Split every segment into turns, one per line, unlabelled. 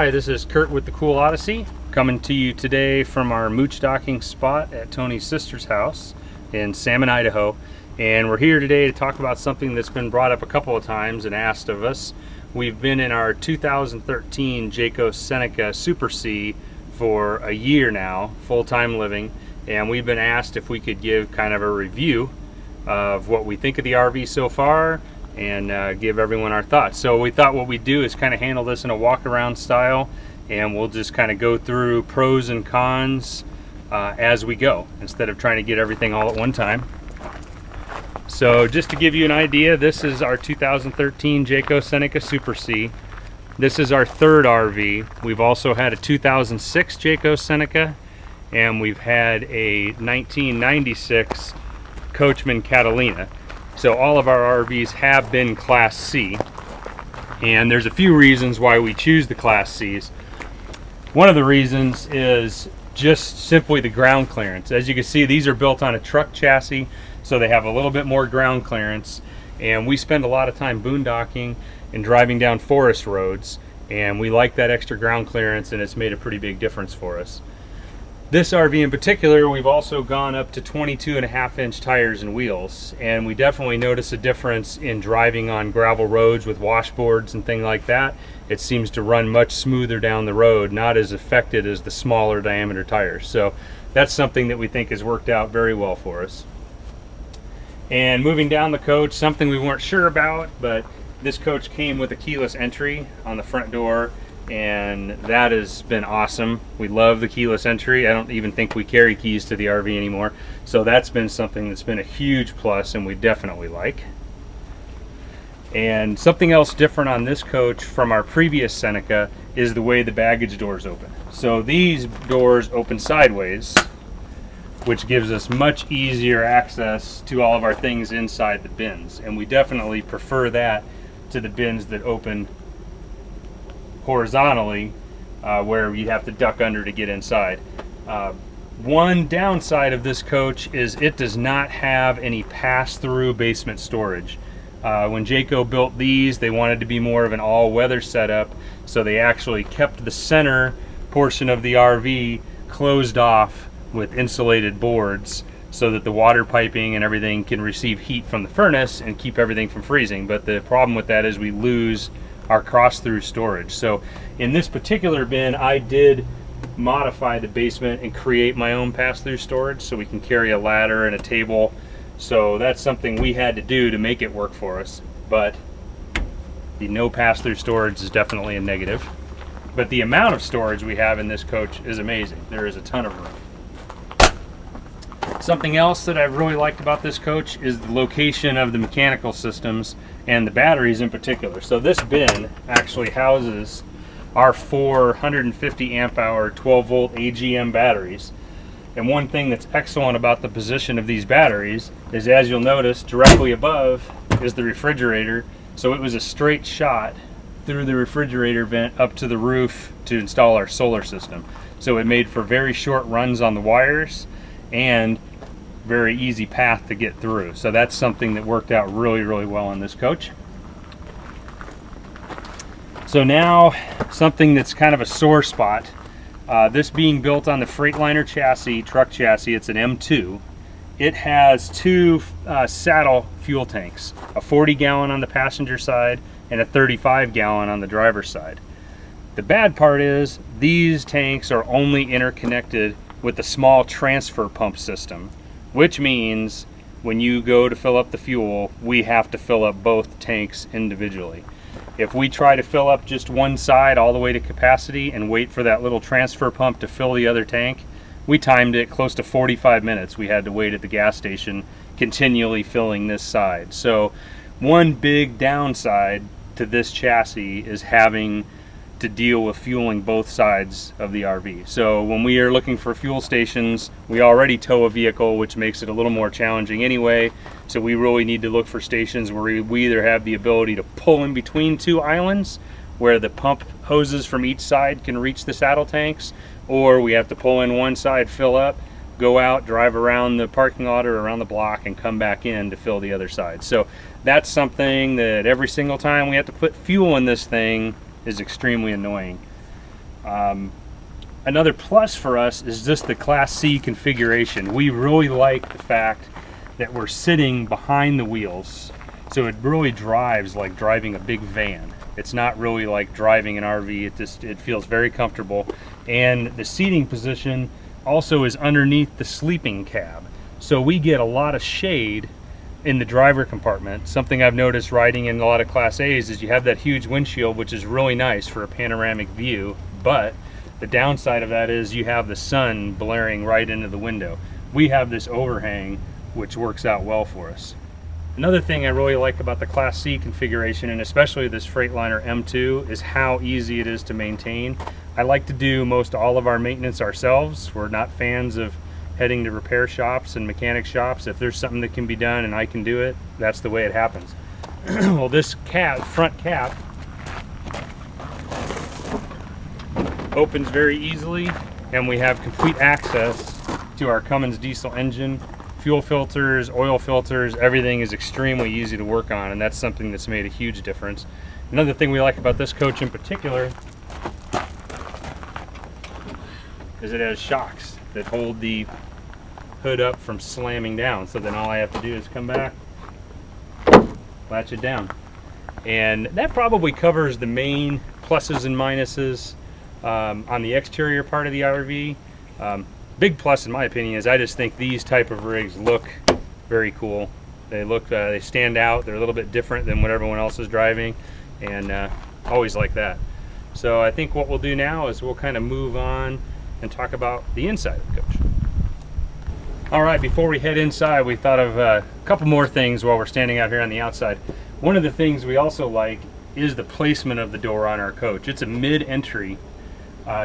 Hi, this is Kurt with the Kuhl Odyssey, coming to you today from our mooch docking spot at Tony's sister's house in Salmon, Idaho. And we're here today to talk about something that's been brought up a couple of times and asked of us. We've been in our 2013 Jayco Seneca Super C for a year now, full-time living, and we've been asked if we could give kind of a review of what we think of the RV so far and give everyone our thoughts. So we thought what we'd do is kind of handle this in a walk-around style, and we'll just kind of go through pros and cons as we go, instead of trying to get everything all at one time. So just to give you an idea, this is our 2013 Jayco Seneca Super C. This is our third RV. We've also had a 2006 Jayco Seneca, and we've had a 1996 Coachman Catalina. So all of our RVs have been Class C, and there's a few reasons why we choose the Class Cs. One of the reasons is just simply the ground clearance. As you can see, these are built on a truck chassis, so they have a little bit more ground clearance, and we spend a lot of time boondocking and driving down forest roads, and we like that extra ground clearance, and it's made a pretty big difference for us. This RV in particular, we've also gone up to 22.5-inch tires and wheels, and we definitely notice a difference in driving on gravel roads with washboards and things like that. It seems to run much smoother down the road, not as affected as the smaller diameter tires. So that's something that we think has worked out very well for us. And moving down the coach, something we weren't sure about, but this coach came with a keyless entry on the front door, and that has been awesome. We love the keyless entry. I don't even think we carry keys to the RV anymore, so that's been something that's been a huge plus and we definitely like. And something else different on this coach from our previous Seneca is the way the baggage doors open. So these doors open sideways, which gives us much easier access to all of our things inside the bins, and we definitely prefer that to the bins that open horizontally, where you have to duck under to get inside. One downside of this coach is it does not have any pass-through basement storage. When Jayco built these, they wanted to be more of an all-weather setup, so they actually kept the center portion of the RV closed off with insulated boards so that the water piping and everything can receive heat from the furnace and keep everything from freezing. But the problem with that is we lose our cross-through storage. So in this particular bin, I did modify the basement and create my own pass-through storage so we can carry a ladder and a table. So that's something we had to do to make it work for us. But the no pass-through storage is definitely a negative. But the amount of storage we have in this coach is amazing. There is a ton of room. Something else that I've really liked about this coach is the location of the mechanical systems and the batteries in particular. So this bin actually houses our 450 amp hour 12 volt AGM batteries. And one thing that's excellent about the position of these batteries is, as you'll notice, directly above is the refrigerator. So it was a straight shot through the refrigerator vent up to the roof to install our solar system. So it made for very short runs on the wires and very easy path to get through. So that's something that worked out really, really well on this coach. So now something that's kind of a sore spot. This being built on the Freightliner chassis, truck chassis, it's an M2. It has two saddle fuel tanks, a 40-gallon on the passenger side and a 35-gallon on the driver's side. The bad part is these tanks are only interconnected with a small transfer pump system, which means when you go to fill up the fuel, we have to fill up both tanks individually. If we try to fill up just one side all the way to capacity and wait for that little transfer pump to fill the other tank, we timed it close to 45 minutes. We had to wait at the gas station continually filling this side. So one big downside to this chassis is having to deal with fueling both sides of the RV. So when we are looking for fuel stations, we already tow a vehicle, which makes it a little more challenging anyway. So we really need to look for stations where we either have the ability to pull in between two islands, where the pump hoses from each side can reach the saddle tanks, or we have to pull in one side, fill up, go out, drive around the parking lot or around the block and come back in to fill the other side. So that's something that every single time we have to put fuel in this thing is extremely annoying. Another plus for us is just the Class C configuration. We really like the fact that we're sitting behind the wheels, so it really drives like driving a big van. It's not really like driving an RV. It feels very comfortable, and the seating position also is underneath the sleeping cab, so we get a lot of shade in the driver compartment. Something I've noticed riding in a lot of Class A's is you have that huge windshield, which is really nice for a panoramic view, but the downside of that is you have the sun blaring right into the window. We have this overhang, which works out well for us. Another thing I really like about the Class C configuration, and especially this Freightliner M2, is how easy it is to maintain. I like to do most all of our maintenance ourselves. We're not fans of heading to repair shops and mechanic shops. If there's something that can be done and I can do it, that's the way it happens. Well, this front cap opens very easily, and we have complete access to our Cummins diesel engine. Fuel filters, oil filters, everything is extremely easy to work on, and that's something that's made a huge difference. Another thing we like about this coach in particular is it has shocks that hold the hood up from slamming down, so then all I have to do is come back, latch it down. And that probably covers the main pluses and minuses on the exterior part of the RV. Big plus in my opinion is I just think these type of rigs look very cool. They stand out. They're a little bit different than what everyone else is driving, and always like that. So I think what we'll do now is we'll kind of move on and talk about the inside of the coach. All right, before we head inside, we thought of a couple more things while we're standing out here on the outside. One of the things we also like is the placement of the door on our coach. It's a mid-entry.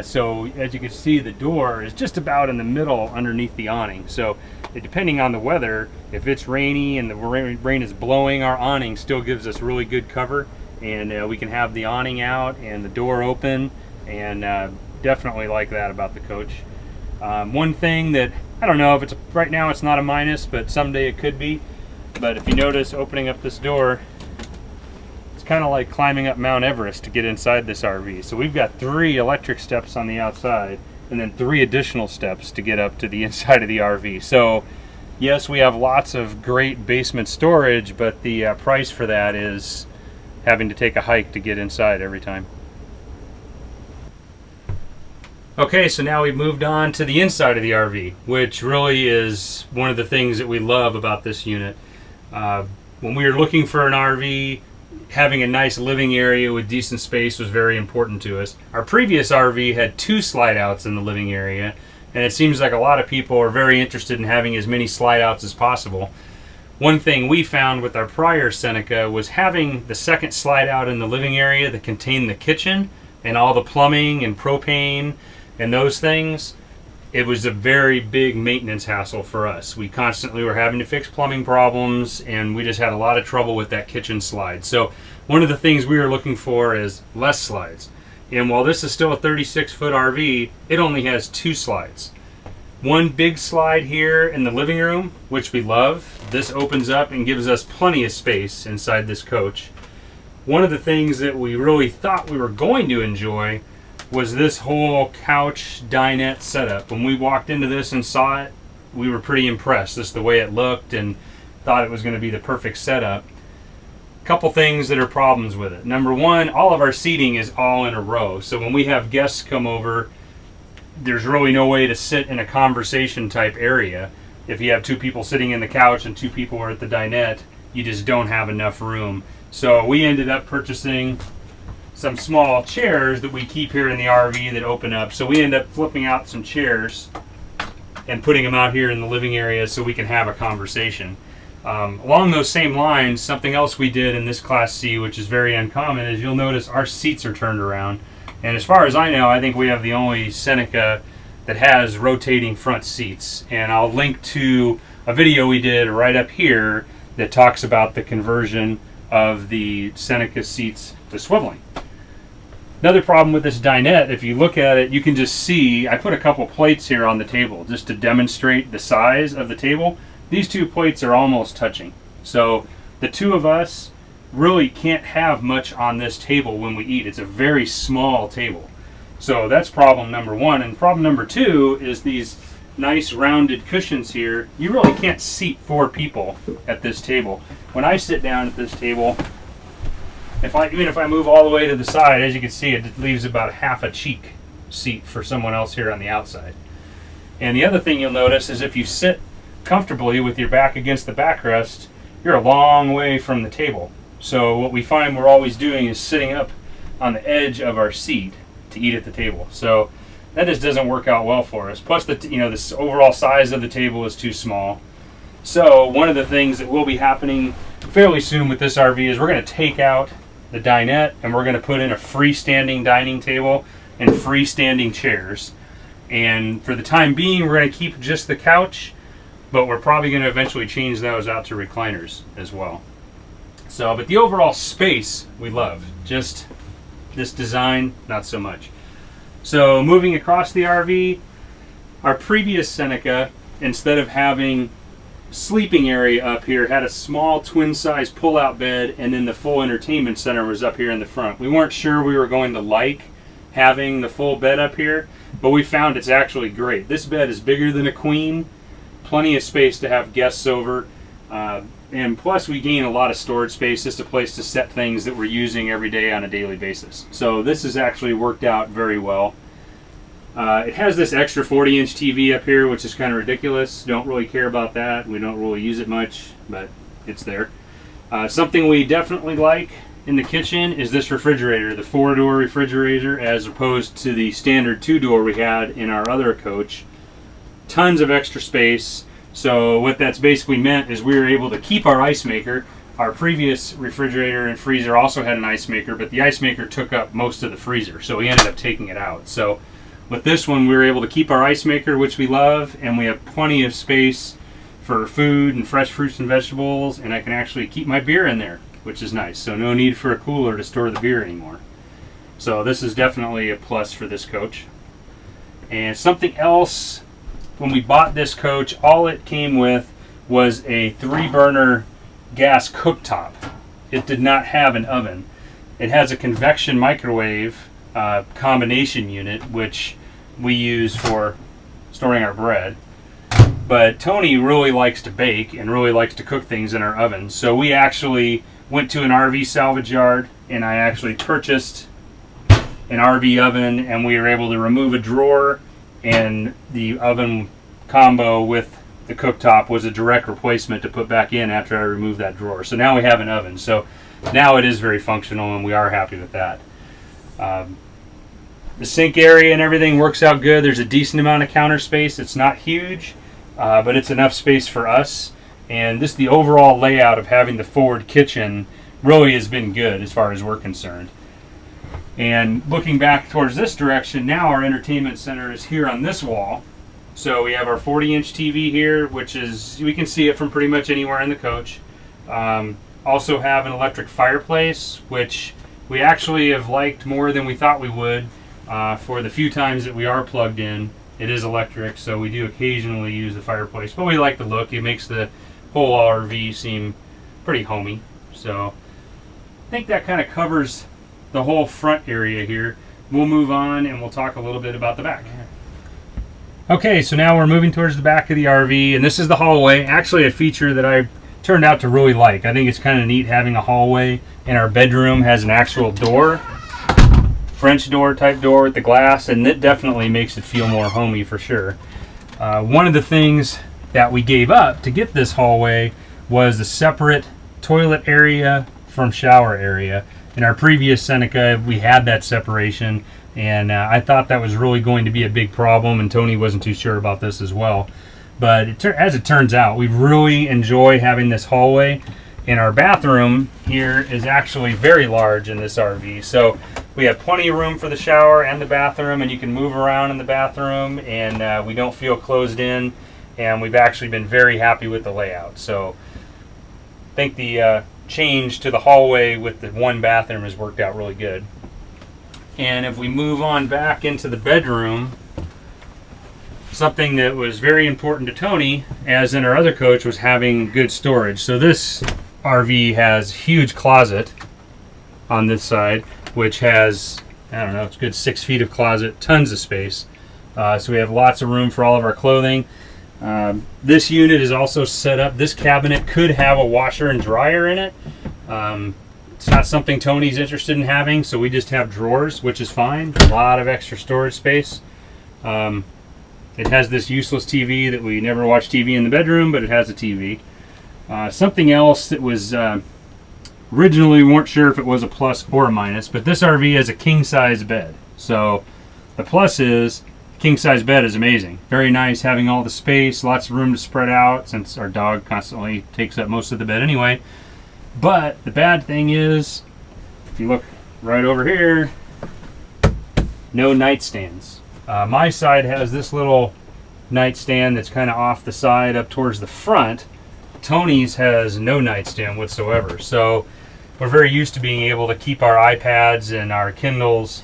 So as you can see, the door is just about in the middle underneath the awning. So depending on the weather, if it's rainy and the rain is blowing, our awning still gives us really good cover, and we can have the awning out and the door open, and definitely like that about the coach. One thing that, I don't know if it's, right now it's not a minus, but someday it could be, but if you notice opening up this door, it's kind of like climbing up Mount Everest to get inside this RV. So we've got 3 electric steps on the outside and then 3 additional steps to get up to the inside of the RV. So yes, we have lots of great basement storage, but the price for that is having to take a hike to get inside every time. Okay, so now we've moved on to the inside of the RV, which really is one of the things that we love about this unit. When we were looking for an RV, having a nice living area with decent space was very important to us. Our previous RV had 2 slide outs in the living area, and it seems like a lot of people are very interested in having as many slide outs as possible. One thing we found with our prior Seneca was having the second slide out in the living area that contained the kitchen and all the plumbing and propane and those things. It was a very big maintenance hassle for us. We constantly were having to fix plumbing problems, and we just had a lot of trouble with that kitchen slide. So one of the things we were looking for is less slides. And while this is still a 36-foot RV, it only has 2 slides. One big slide here in the living room, which we love. This opens up and gives us plenty of space inside this coach. One of the things that we really thought we were going to enjoy was this whole couch dinette setup. When we walked into this and saw it, we were pretty impressed. Just the way it looked, and thought it was going to be the perfect setup. Couple things that are problems with it. Number one, all of our seating is all in a row. So when we have guests come over, there's really no way to sit in a conversation type area. If you have 2 people sitting in the couch and 2 people are at the dinette, you just don't have enough room. So we ended up purchasing some small chairs that we keep here in the RV that open up. So we end up flipping out some chairs and putting them out here in the living area so we can have a conversation. Along those same lines, something else we did in this Class C, which is very uncommon, is you'll notice our seats are turned around. And as far as I know, I think we have the only Seneca that has rotating front seats. And I'll link to a video we did right up here that talks about the conversion of the Seneca seats to swiveling. Another problem with this dinette, if you look at it, you can just see, I put a couple plates here on the table just to demonstrate the size of the table. These 2 plates are almost touching. So the 2 of us really can't have much on this table when we eat. It's a very small table. So that's problem number one. And problem number two is these nice rounded cushions here. You really can't seat 4 people at this table. When I sit down at this table, even if I move all the way to the side, as you can see, it leaves about half a cheek seat for someone else here on the outside. And the other thing you'll notice is if you sit comfortably with your back against the backrest, you're a long way from the table. So what we find we're always doing is sitting up on the edge of our seat to eat at the table. So that just doesn't work out well for us. Plus, this overall size of the table is too small. So one of the things that will be happening fairly soon with this RV is we're going to take out the dinette and we're going to put in a freestanding dining table and freestanding chairs. And for the time being, we're going to keep just the couch, but we're probably going to eventually change those out to recliners as well. So, but the overall space we love. Just this design, not so much. So moving across the RV, our previous Seneca, instead of having sleeping area up here, had a small twin-size pull-out bed, and then the full entertainment center was up here in the front. We weren't sure we were going to like having the full bed up here, but we found it's actually great. This bed is bigger than a queen, plenty of space to have guests over, and plus we gain a lot of storage space, just a place to set things that we're using every day on a daily basis. So this has actually worked out very well. It has this extra 40-inch TV up here, which is kind of ridiculous. Don't really care about that. We don't really use it much, but it's there. Something we definitely like in the kitchen is this refrigerator, the 4-door refrigerator, as opposed to the standard 2-door we had in our other coach. Tons of extra space. So what that's basically meant is we were able to keep our ice maker. Our previous refrigerator and freezer also had an ice maker, but the ice maker took up most of the freezer, so we ended up taking it out. So with this one, we were able to keep our ice maker, which we love, and we have plenty of space for food and fresh fruits and vegetables, and I can actually keep my beer in there, which is nice. So no need for a cooler to store the beer anymore. So this is definitely a plus for this coach. And something else, when we bought this coach, all it came with was a 3-burner gas cooktop. It did not have an oven. It has a convection microwave combination unit, which we use for storing our bread. But Tony really likes to bake and really likes to cook things in our oven. So we actually went to an RV salvage yard and I actually purchased an RV oven, and we were able to remove a drawer, and the oven combo with the cooktop was a direct replacement to put back in after I removed that drawer. So now we have an oven. So now it is very functional and we are happy with that. The sink area and everything works out good. There's a decent amount of counter space. It's not huge, but it's enough space for us. And the overall layout of having the forward kitchen really has been good as far as we're concerned. And looking back towards this direction, now our entertainment center is here on this wall. So we have our 40-inch TV here, which is, we can see it from pretty much anywhere in the coach. Also have an electric fireplace, which we actually have liked more than we thought we would. For the few times that we are plugged in, it is electric, so we do occasionally use the fireplace. But we like the look. It makes the whole RV seem pretty homey. So I think that kind of covers the whole front area here. We'll move on and we'll talk a little bit about the back. Okay, so now we're moving towards the back of the RV, and this is the hallway. Actually a feature that I turned out to really like. I think it's kind of neat having a hallway, and our bedroom has an actual door, French door type door with the glass, and it definitely makes it feel more homey for sure. One of the things that we gave up to get this hallway was a separate toilet area from shower area. In our previous Seneca, we had that separation, and I thought that was really going to be a big problem, and Tony wasn't too sure about this as well. But as it turns out, we really enjoy having this hallway, and our bathroom here is actually very large in this RV. So we have plenty of room for the shower and the bathroom, and you can move around in the bathroom, and we don't feel closed in, and we've actually been very happy with the layout. So I think the change to the hallway with the one bathroom has worked out really good. And if we move on back into the bedroom, something that was very important to Tony, as in our other coach, was having good storage. So this RV has a huge closet on this side, which has I don't know, it's a good 6 feet of closet, tons of space. So we have lots of room for all of our clothing. This unit is also set up, this cabinet could have a washer and dryer in it. It's not something Tony's interested in having, so we just have drawers, which is fine. A lot of extra storage space. It has this useless TV that we never watch TV in the bedroom, but it has a TV. Something else that was originally, we weren't sure if it was a plus or a minus, but this RV has a king size bed. So the plus is king size bed is amazing. Very nice, having all the space, lots of room to spread out since our dog constantly takes up most of the bed anyway. But the bad thing is, if you look right over here, no nightstands. My side has this little nightstand that's kind of off the side up towards the front. Tony's has no nightstand whatsoever. So we're very used to being able to keep our iPads and our Kindles,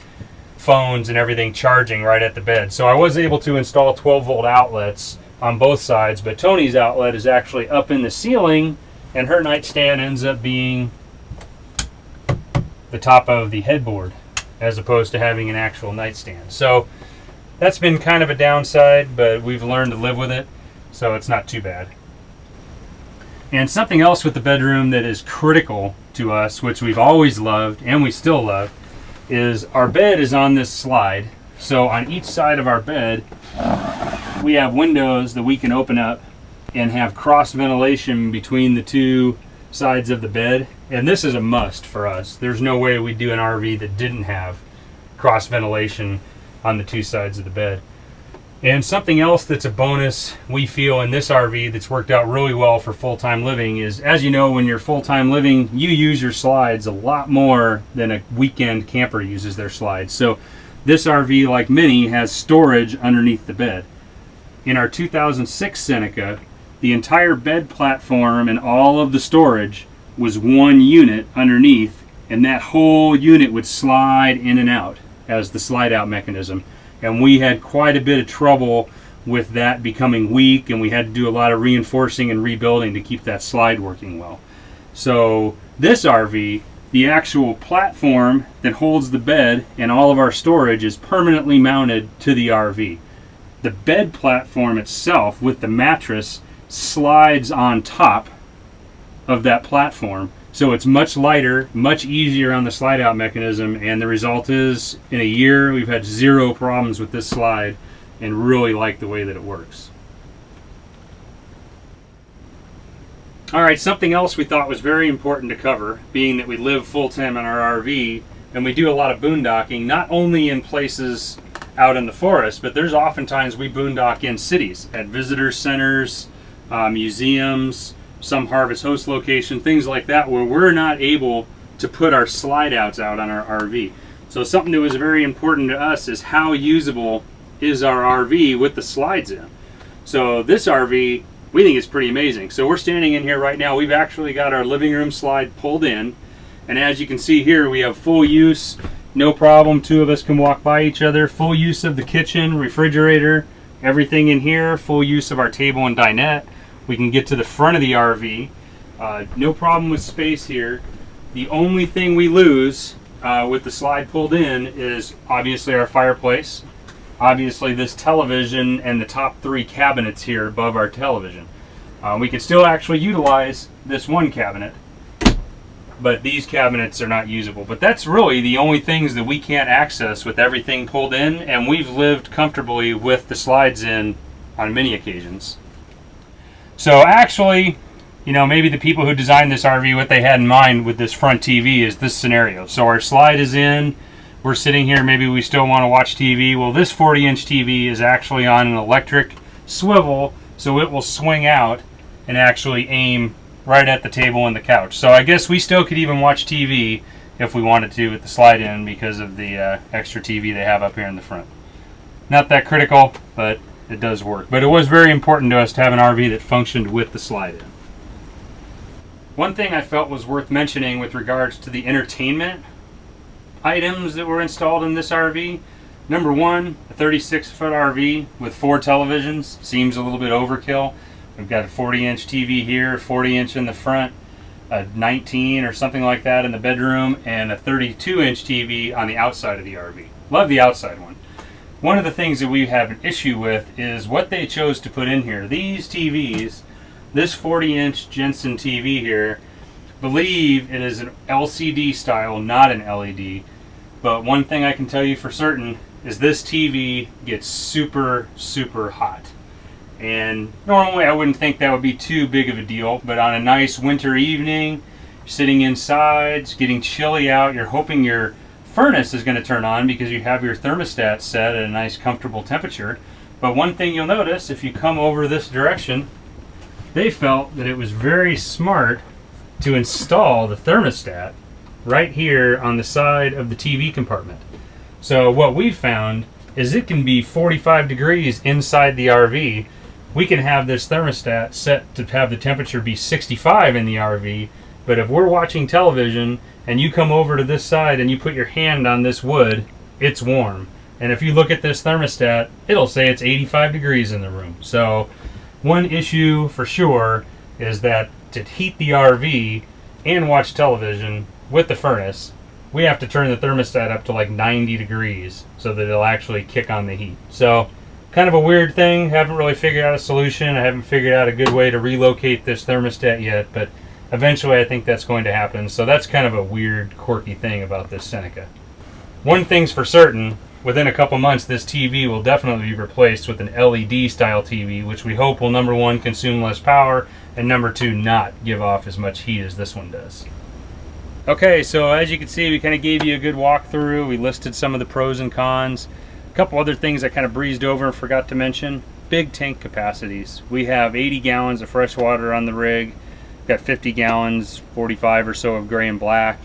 phones and everything charging right at the bed. So I was able to install 12-volt outlets on both sides, but Tony's outlet is actually up in the ceiling, and her nightstand ends up being the top of the headboard as opposed to having an actual nightstand. So that's been kind of a downside, but we've learned to live with it, so it's not too bad. And something else with the bedroom that is critical to us, which we've always loved and we still love, is our bed is on this slide. So on each side of our bed, we have windows that we can open up and have cross ventilation between the two sides of the bed. And this is a must for us. There's no way we'd do an RV that didn't have cross ventilation on the two sides of the bed. And something else that's a bonus we feel in this RV that's worked out really well for full-time living is, as you know, when you're full-time living, you use your slides a lot more than a weekend camper uses their slides. So this RV, like many, has storage underneath the bed. In our 2006 Seneca, the entire bed platform and all of the storage was one unit underneath, and that whole unit would slide in and out as the slide out mechanism. And we had quite a bit of trouble with that becoming weak, and we had to do a lot of reinforcing and rebuilding to keep that slide working well. So this RV, the actual platform that holds the bed and all of our storage is permanently mounted to the RV. The bed platform itself with the mattress slides on top of that platform. So it's much lighter, much easier on the slide out mechanism, and the result is in a year we've had zero problems with this slide and really like the way that it works. Alright, something else we thought was very important to cover, being that we live full-time in our RV and we do a lot of boondocking, not only in places out in the forest, but there's oftentimes we boondock in cities, at visitor centers, museums, some harvest host location, things like that, where we're not able to put our slide outs out on our RV. So something that was very important to us is how usable is our RV with the slides in. So this RV, we think is pretty amazing. So we're standing in here right now. We've actually got our living room slide pulled in, and as you can see here, we have full use, no problem. Two of us can walk by each other. Full use of the kitchen, refrigerator, everything in here. Full use of our table and dinette. We can get to the front of the RV. No problem with space here. The only thing we lose with the slide pulled in is obviously our fireplace, obviously this television, and the top three cabinets here above our television. We can still actually utilize this one cabinet, but these cabinets are not usable. But that's really the only things that we can't access with everything pulled in, and we've lived comfortably with the slides in on many occasions. So actually, you know, maybe the people who designed this RV, what they had in mind with this front TV is this scenario. So our slide is in, we're sitting here, maybe we still want to watch TV. Well, this 40-inch TV is actually on an electric swivel, so it will swing out and actually aim right at the table and the couch. So I guess we still could even watch TV if we wanted to with the slide in because of the extra TV they have up here in the front. Not that critical, but it does work. But it was very important to us to have an RV that functioned with the slide in. One thing I felt was worth mentioning with regards to the entertainment items that were installed in this RV. Number one, a 36-foot RV with 4 televisions seems a little bit overkill. We've got a 40-inch TV here, 40-inch in the front. a 19 or something like that in the bedroom, and a 32-inch TV on the outside of the RV. Love the outside one. One of the things that we have an issue with is what they chose to put in here. These TVs, this 40-inch Jensen TV here, believe it is an LCD style, not an LED. But one thing I can tell you for certain is this TV gets super, super hot. And normally I wouldn't think that would be too big of a deal, but on a nice winter evening, sitting inside, it's getting chilly out, you're hoping your furnace is going to turn on because you have your thermostat set at a nice comfortable temperature. But one thing you'll notice, if you come over this direction, they felt that it was very smart to install the thermostat right here on the side of the TV compartment. So what we've found is it can be 45 degrees inside the RV. We can have this thermostat set to have the temperature be 65 in the RV, but if we're watching television and you come over to this side and you put your hand on this wood, it's warm. And if you look at this thermostat, it'll say it's 85 degrees in the room. So one issue for sure is that to heat the RV and watch television with the furnace, we have to turn the thermostat up to like 90 degrees so that it'll actually kick on the heat. So kind of a weird thing. Haven't really figured out a solution. I haven't figured out a good way to relocate this thermostat yet, but eventually I think that's going to happen. So that's kind of a weird, quirky thing about this Seneca. One thing's for certain, within a couple months this TV will definitely be replaced with an LED style TV, which we hope will, number one, consume less power, and number two, not give off as much heat as this one does. Okay, so as you can see, we kind of gave you a good walkthrough. We listed some of the pros and cons. A couple other things I kind of breezed over and forgot to mention. Big tank capacities. We have 80 gallons of fresh water on the rig. Got 50 gallons, 45 or so of gray and black.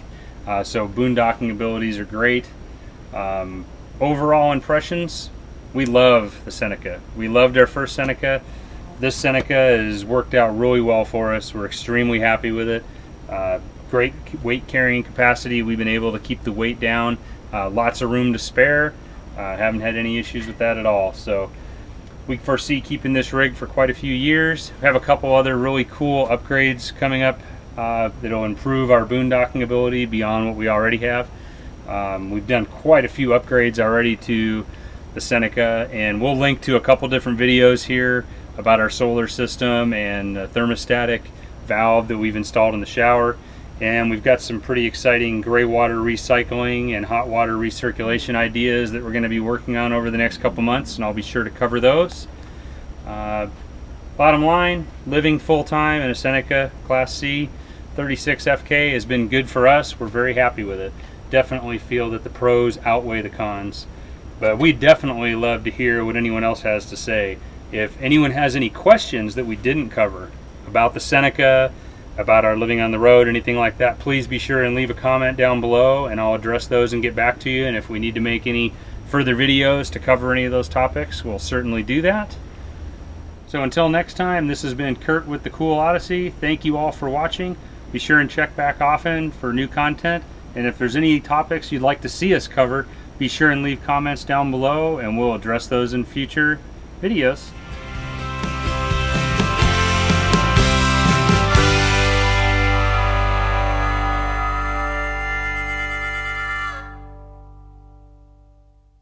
So boondocking abilities are great. Overall impressions, we love the Seneca. We loved our first Seneca. This Seneca has worked out really well for us. We're extremely happy with it. Great weight carrying capacity. We've been able to keep the weight down. Lots of room to spare. Haven't had any issues with that at all. So we foresee keeping this rig for quite a few years. We have a couple other really cool upgrades coming up that'll improve our boondocking ability beyond what we already have. We've done quite a few upgrades already to the Seneca, and we'll link to a couple different videos here about our solar system and the thermostatic valve that we've installed in the shower. And we've got some pretty exciting gray water recycling and hot water recirculation ideas that we're going to be working on over the next couple months, and I'll be sure to cover those. Bottom line, living full-time in a Seneca Class C 36 FK has been good for us. We're very happy with it. Definitely feel that the pros outweigh the cons. But we'd definitely love to hear what anyone else has to say. If anyone has any questions that we didn't cover about the Seneca, about our living on the road, anything like that, please be sure and leave a comment down below and I'll address those and get back to you. And if we need to make any further videos to cover any of those topics, we'll certainly do that. So until next time, this has been Kurt with the Kuhl Odyssey. Thank you all for watching. Be sure and check back often for new content. And if there's any topics you'd like to see us cover, be sure and leave comments down below and we'll address those in future videos.